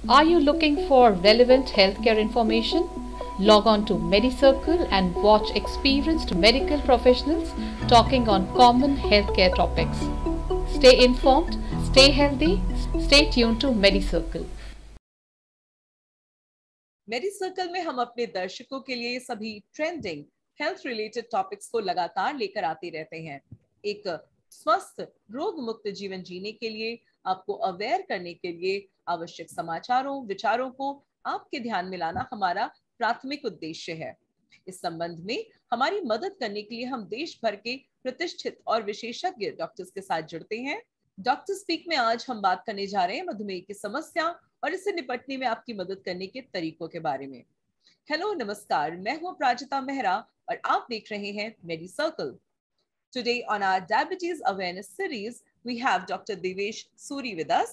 Are you looking for relevant healthcare information? Log on to MediCircle and watch experienced medical professionals talking on common healthcare topics. Stay informed, stay healthy, stay tuned to MediCircle. मेडिसर्कल में हम अपने दर्शकों के लिए सभी trending health related topics को लगातार लेकर आते रहते हैं। एक स्वस्थ रोग मुक्त जीवन जीने के लिए आपको अवेयर करने के लिए आवश्यक समाचारों विचारों को आपके ध्यान में लाना हमारा प्राथमिक उद्देश्य है। इस संबंध में हमारी मदद करने के लिए हम देश भर के प्रतिष्ठित और विशेषज्ञ डॉक्टर्स के साथ जुड़ते हैं। डॉक्टर स्पीक में आज हम बात करने जा रहे हैं मधुमेह की समस्या और इससे निपटने में आपकी मदद करने के तरीकों के बारे में। हेलो नमस्कार, मैं हूं प्राजिता मेहरा और आप देख रहे हैं मेडिसर्कल। Today on our diabetes awareness series, we have Dr. Devesh Suri with us.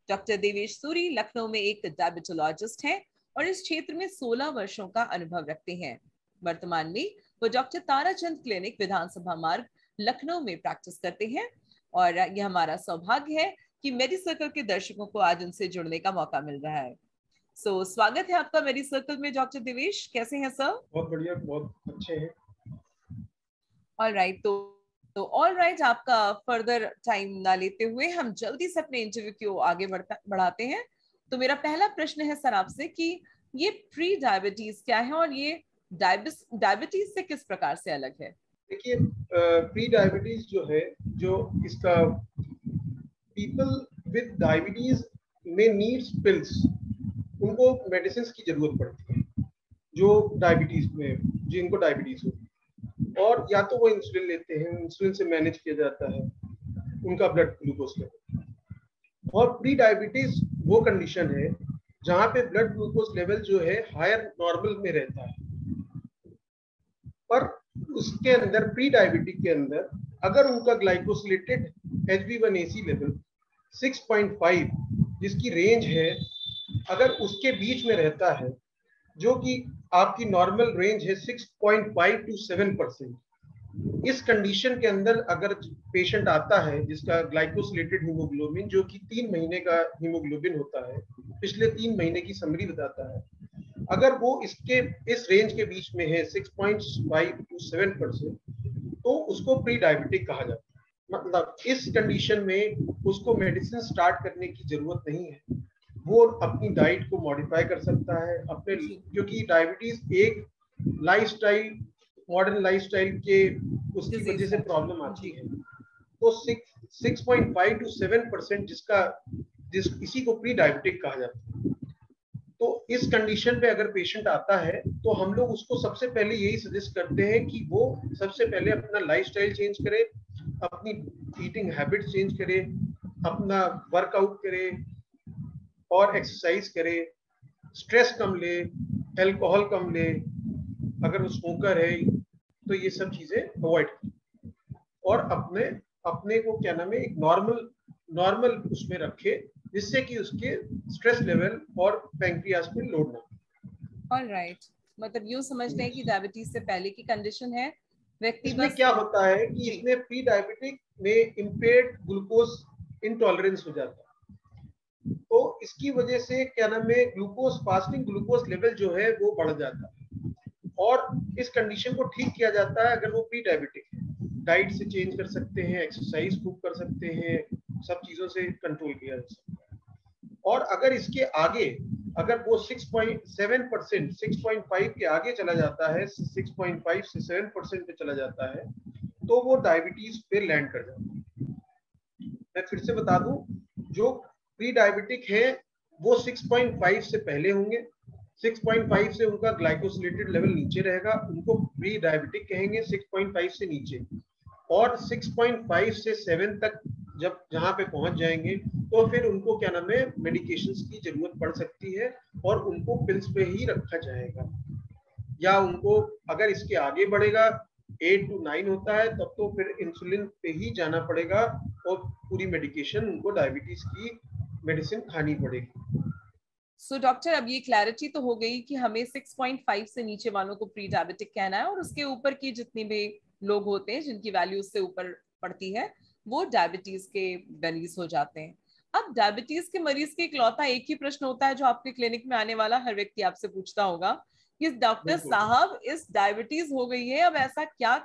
Dr. Devesh Suri Lucknow में एक डायबिटोलॉजिस्ट हैं और इस क्षेत्र में 16 वर्षों का अनुभव रखते हैं। वर्तमान में वो डॉक्टर ताराचंद क्लिनिक विधानसभा मार्ग लखनऊ में प्रैक्टिस करते हैं और यह हमारा सौभाग्य है कि मेडिसर्कल के दर्शकों को आज उनसे जुड़ने का मौका मिल रहा है। स्वागत है आपका मेडिसर्कल में डॉक्टर देवेश, कैसे हैं सर? बहुत बढ़िया, बहुत अच्छे हैं। ऑलराइट, तो ऑलराइट, आपका फर्दर टाइम ना लेते हुए हम जल्दी से अपने इंटरव्यू को आगे बढ़ाते हैं। तो मेरा पहला प्रश्न है सर आपसे कि ये प्री डायबिटीज क्या है और ये डायबिटीज से किस प्रकार से अलग है? देखिए, प्री डायबिटीज जो है, जो इसका पीपल विद डायबिटीज में नीड्स पिल्स, उनको मेडिसिन की जरूरत पड़ती है जो डायबिटीज में, जिनको डायबिटीज होती है, और या तो वो इंसुलिन लेते हैं, इंसुलिन से मैनेज किया जाता है उनका ब्लड ग्लूकोज लेवल। और प्री डायबिटीज वो कंडीशन है जहाँ पे ब्लड ग्लूकोज लेवल जो है हायर नॉर्मल में रहता है, पर उसके अंदर प्री डायबिटिक के अंदर अगर उनका ग्लाइकोसिलेटेड HbA1c लेवल 6.5 जिसकी रेंज है, अगर उसके बीच में रहता है, जो कि आपकी नॉर्मल रेंज है 6.5 to 7%, इस कंडीशन के अंदर अगर पेशेंट आता है जिसका ग्लाइकोसिलेटेड हीमोग्लोबिन, जो कि 3 महीने का हीमोग्लोबिन होता है, पिछले 3 महीने की समरी बताता है, अगर वो इसके इस रेंज के बीच में है 6.5 to 7%, तो उसको प्री डायबिटिक कहा जाता है। मतलब इस कंडीशन में उसको मेडिसिन स्टार्ट करने की जरूरत नहीं है, वो अपनी डाइट को मॉडिफाई कर सकता है अपने, क्योंकि डायबिटीज एक लाइफस्टाइल, मॉडर्न लाइफस्टाइल के उसकी वजह से प्रॉब्लम आती है। तो 6.5 to 7% इसी को प्री डायबिटिक कहा जाता है। तो इस कंडीशन पे अगर पेशेंट आता है तो हम लोग उसको सबसे पहले यही सजेस्ट करते हैं कि वो सबसे पहले अपना लाइफस्टाइल चेंज करे, अपनी ईटिंग हैबिट चेंज करे, अपना वर्कआउट करे और एक्सरसाइज करे, स्ट्रेस कम ले, अल्कोहल कम ले, अगर वो स्मोकर है तो ये सब चीजें अवॉइड करें और अपने को क्या नाम है एक नॉर्मल उसमें रखे, जिससे कि उसके स्ट्रेस लेवल और पैंक्रियास पे लोड ना। ऑलराइट, मतलब यूं समझते हैं कि डायबिटीज से पहले की कंडीशन है व्यक्ति। इसमें क्या होता है कि इसमें प्री डायबिटिक में इम्पेयर्ड ग्लूकोज इंटॉलरेंस हो जाता है, तो इसकी वजह से क्या नाम है ग्लूकोज फास्टिंग ग्लूकोज लेवल जो है वो बढ़ जाता है, और इस कंडीशन को ठीक किया जाता है अगर वो प्री डायबिटिक है। डाइट से चेंज कर सकते हैं, एक्सरसाइज खूब कर सकते हैं, सब चीजों से कंट्रोल किया जा सकता है। और अगर इसके आगे अगर वो 6.7% 6.5 के आगे चला जाता है, 6.5 से 7% पे चला जाता है, तो वो डायबिटीज पे लैंड कर जाता है। मैं फिर से बता दूं, जो प्री डायबिटिक है वो 6.5 से पहले होंगे, 6.5 से उनका ग्लाइकोसिलेटेड लेवल नीचे रहेगा, उनको प्री डायबिटिक कहेंगे। 6.5 से नीचे, और 6.5 से 7 तक जब जहां पे पहुंच जाएंगे तो फिर उनको क्या नाम है मेडिकेशंस की जरूरत पड़ सकती है और उनको पिल्स पे ही रखा जाएगा, या उनको अगर इसके आगे बढ़ेगा 8 to 9 होता है तब तो फिर इंसुलिन पे ही जाना पड़ेगा और पूरी मेडिकेशन उनको डायबिटीज की मेडिसिन खानी पड़ेगी। सो डॉक्टर, अब ये क्लैरिटी तो हो गई कि हमें 6.5 से नीचे वालों को प्री डायबिटिक कहना है और उसके ऊपर की जितनी भी लोग होते हैं जिनकी वैल्यू उससे ऊपर पड़ती है वो डायबिटीज के मरीज हो जाते हैं। अब डायबिटीज के मरीज के इकलौता एक ही प्रश्न होता है जो आपके क्लिनिक में आने वाला हर व्यक्ति आपसे पूछता होगा कि डॉक्टर साहब इस डायबिटीज हो गई है, अब ऐसा क्या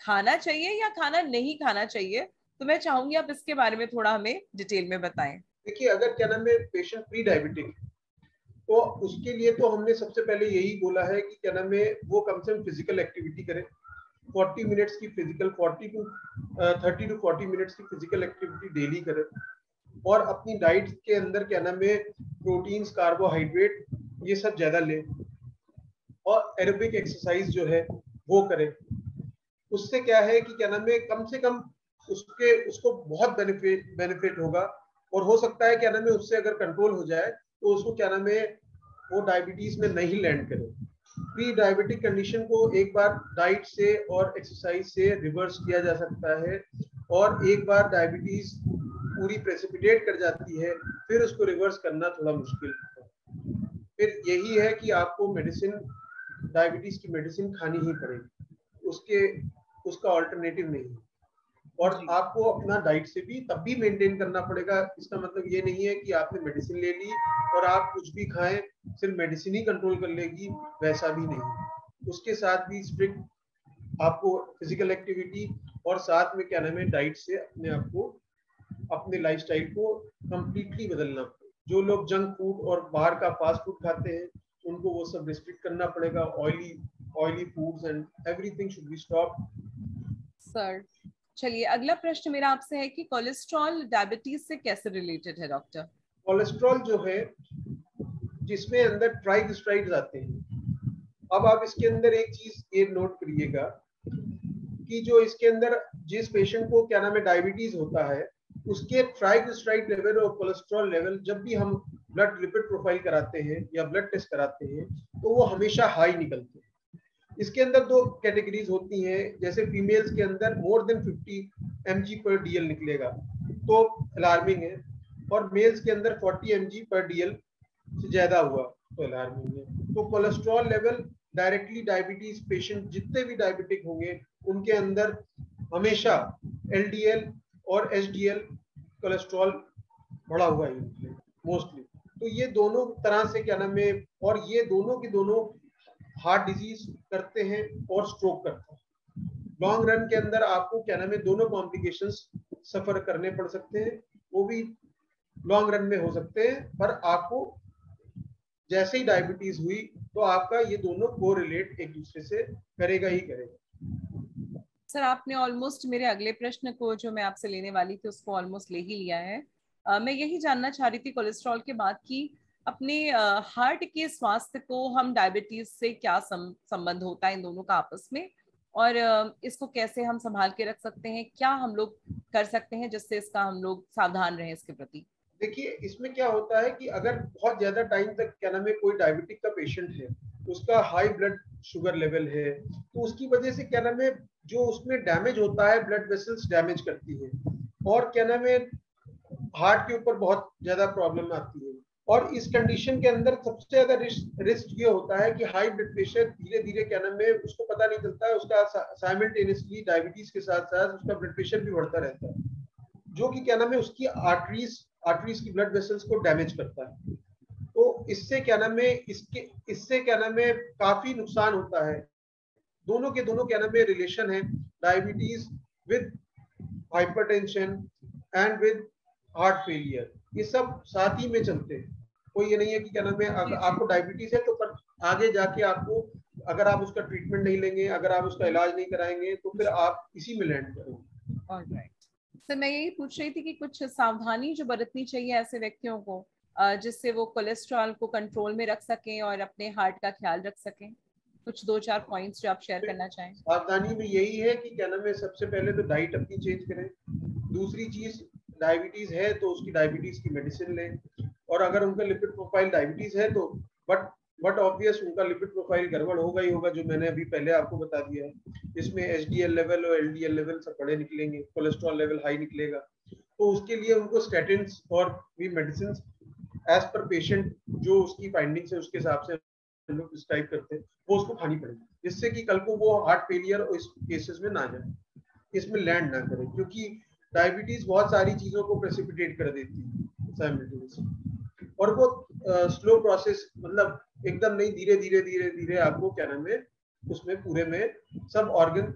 खाना चाहिए या खाना नहीं खाना चाहिए? तो मैं चाहूंगी आप इसके बारे में थोड़ा हमें डिटेल में बताएं। देखिए, अगर क्या नाम है पेशेंट प्री डायबिटिक, तो उसके लिए तो हमने सबसे पहले यही बोला है कि क्या नाम है वो कम से कम फिजिकल एक्टिविटी करे। 40 मिनट्स की फिजिकल 30 टू 40 मिनट्स की फिजिकल एक्टिविटी डेली करे, और अपनी डाइट के अंदर क्या नाम है प्रोटीन्स, कार्बोहाइड्रेट ये सब ज्यादा ले, और एरोबिक एक्सरसाइज जो है वो करे। उससे क्या है कि क्या नाम है कम से कम उसको बहुत बेनिफिट होगा, और हो सकता है क्या नाम है उससे अगर कंट्रोल हो जाए तो उसको क्या नाम है वो डायबिटीज में नहीं लैंड करे। प्री डायबिटिक कंडीशन को एक बार डाइट से और एक्सरसाइज से रिवर्स किया जा सकता है, और एक बार डायबिटीज पूरी प्रेसिपिटेट कर जाती है फिर उसको रिवर्स करना थोड़ा मुश्किल है। फिर यही है कि आपको मेडिसिन, डायबिटीज की मेडिसिन खानी ही पड़ेगी, उसका अल्टरनेटिव नहीं। और आपको अपना डाइट से भी तब भी मेंटेन करना पड़ेगा। इसका मतलब ये नहीं है कि आपने मेडिसिन ले ली और आप कुछ भी खाएं सिर्फ मेडिसिन ही कंट्रोल कर लेगी, वैसा भी नहीं। उसके साथ भी स्ट्रिक्ट आपको फिजिकल एक्टिविटी और साथ में क्या नाम है डाइट से अपने आप को, अपने लाइफस्टाइल को कंप्लीटली बदलना पड़ेगा। जो लोग जंक फूड और बाहर का फास्ट फूड खाते हैं उनको वो सब रिस्ट्रिक्ट करना पड़ेगा। Oily foods and everything should be stop. Sir चलिए, अगला प्रश्न मेरा आपसे है कि कोलेस्ट्रॉल डायबिटीज से कैसे रिलेटेड है डॉक्टर? कोलेस्ट्रॉल जो है जिसमें अंदर ट्राइग्लिसराइड्स आते हैं। अब आप इसके अंदर एक चीज ये नोट करिएगा कि जो इसके अंदर जिस पेशेंट को क्या नाम है डायबिटीज होता है उसके ट्राइग्लिसराइड लेवल और कोलेस्ट्रॉल लेवल जब भी हम ब्लड लिपिड प्रोफाइल कराते हैं या ब्लड टेस्ट कराते हैं तो वो हमेशा हाई निकलते हैं। इसके अंदर दो कैटेगरीज होती हैं, जैसे फीमेल्स के अंदर मोर देन 50 mg/dl निकलेगा तो अलार्मिंग है, और मेल्स के अंदर 40 mg/dl से ज्यादा हुआ तो अलार्मिंग है। तो cholesterol level directly diabetes patient जितने भी डायबिटिक होंगे उनके अंदर हमेशा LDL और HDL कोलेस्ट्रॉल बढ़ा हुआ है मोस्टली। तो ये दोनों तरह से क्या नाम है, और ये दोनों के दोनों हार्ट डिजीज करते हैं और स्ट्रोक करते हैं। लॉन्ग रन के अंदर आपको क्या नाम है दोनों कॉम्प्लिकेशंस सफर करने पड़ सकते हैं, वो भी लॉन्ग रन में हो सकते हैं। पर आपको जैसे ही डायबिटीज हुई तो आपका ये दोनों कोरिलेट एक दूसरे से करेगा ही करेगा। सर आपने ऑलमोस्ट मेरे अगले प्रश्न को जो मैं आपसे लेने वाली थी उसको ऑलमोस्ट ले ही लिया है। मैं यही जानना चाह रही थी कोलेस्ट्रॉल के बाद की अपने हार्ट के स्वास्थ्य को हम डायबिटीज से क्या संबंध होता है इन दोनों का आपस में, और इसको कैसे हम संभाल के रख सकते हैं, क्या हम लोग कर सकते हैं जिससे इसका हम लोग सावधान रहें इसके प्रति? देखिए, इसमें क्या होता है कि अगर बहुत ज्यादा टाइम तक क्या नाम है कोई डायबिटिक का पेशेंट है, उसका हाई ब्लड शुगर लेवल है, तो उसकी वजह से क्या नाम है जो उसमें डैमेज होता है, ब्लड वेसल्स डैमेज करती है, और क्या नाम है हार्ट के ऊपर बहुत ज्यादा प्रॉब्लम आती है। और इस कंडीशन के अंदर सबसे ज्यादा रिस्क ये होता है कि हाई ब्लड प्रेशर धीरे धीरे क्या नाम है उसको पता नहीं चलता है, उसका साइमल्टेनियसली डायबिटीज के साथ साथ उसका ब्लड प्रेशर भी बढ़ता रहता है, जो कि क्या नाम है उसकी आर्टरीज की ब्लड वेसल्स को डैमेज करता है। तो इससे क्या नाम है इससे क्या नाम है काफी नुकसान होता है। दोनों के दोनों क्या नाम है रिलेशन है, diabetes with hypertension and with heart failure, ये सब साथ ही में चलते हैं। कोई ये नहीं है कि क्या नाम है अगर आपको डायबिटीज है तो पर आगे जाके आपको अगर आप उसका ट्रीटमेंट नहीं लेंगे, अगर आप उसका इलाज नहीं कराएंगे तो फिर आप इसी में लैंड करोगे। ऑलराइट सर, मैं यही पूछ रही थी कि कुछ सावधानी जो बरतनी चाहिए ऐसे व्यक्तियों को जिससे वो कोलेस्ट्रॉल को कंट्रोल में रख सकें और अपने हार्ट का ख्याल रख सकें। कुछ 2-4 पॉइंट्स जो आप शेयर करना चाहें। सावधानी में यही है कि क्या नाम है सबसे पहले तो डाइट अपनी चेंज करें। दूसरी चीज, डायबिटीज है तो उसकी डायबिटीज की मेडिसिन लें, और अगर उनका लिपिड प्रोफाइल डायबिटीज है तो बट ऑब्वियस उनका लिपिड प्रोफाइल गड़बड़ होगा ही होगा, जो मैंने अभी पहले आपको बता दिया है। इसमें HDL लेवल और LDL लेवल सब बड़े निकलेंगे, कोलेस्ट्रॉल लेवल हाई निकलेगा, तो उसके लिए उनको स्टैटिन्स और भी मेडिसिन एज पर पेशेंट जो उसकी फाइंडिंग्स है उसके हिसाब से हम लोग प्रिस्क्राइब करते हैं वो उसको खानी पड़ेगी, जिससे कि कल को वो हार्ट फेलियर और इस केसेस में ना जाए, इसमें लैंड ना करे। क्योंकि डायबिटीज बहुत सारी चीजों को प्रेसिपिटेट कर देती है साइमल्टेनियसली, और वो स्लो प्रोसेस, मतलब एकदम नहीं, धीरे धीरे धीरे धीरे आपको क्या नाम है उसमें पूरे में सब ऑर्गन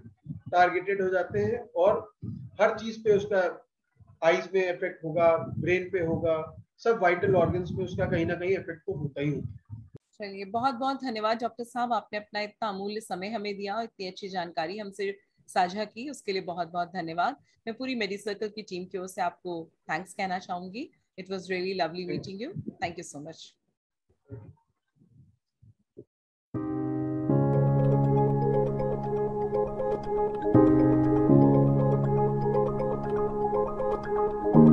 टारगेटेड हो जाते हैं, और हर चीज पे उसका आईज में इफेक्ट होगा, ब्रेन पे होगा, सब वाइटल ऑर्गन्स पे उसका कहीं ना कहीं इफेक्ट तो होता ही होता है। चलिए, बहुत बहुत धन्यवाद डॉक्टर साहब, आपने अपना इतना अमूल्य समय हमें दिया और इतनी अच्छी जानकारी हमसे साझा की, उसके लिए बहुत बहुत धन्यवाद। मैं पूरी मेडिसर्कल की टीम की ओर से आपको थैंक्स कहना चाहूंगी। It was really lovely meeting you. Thank you so much. Thank you.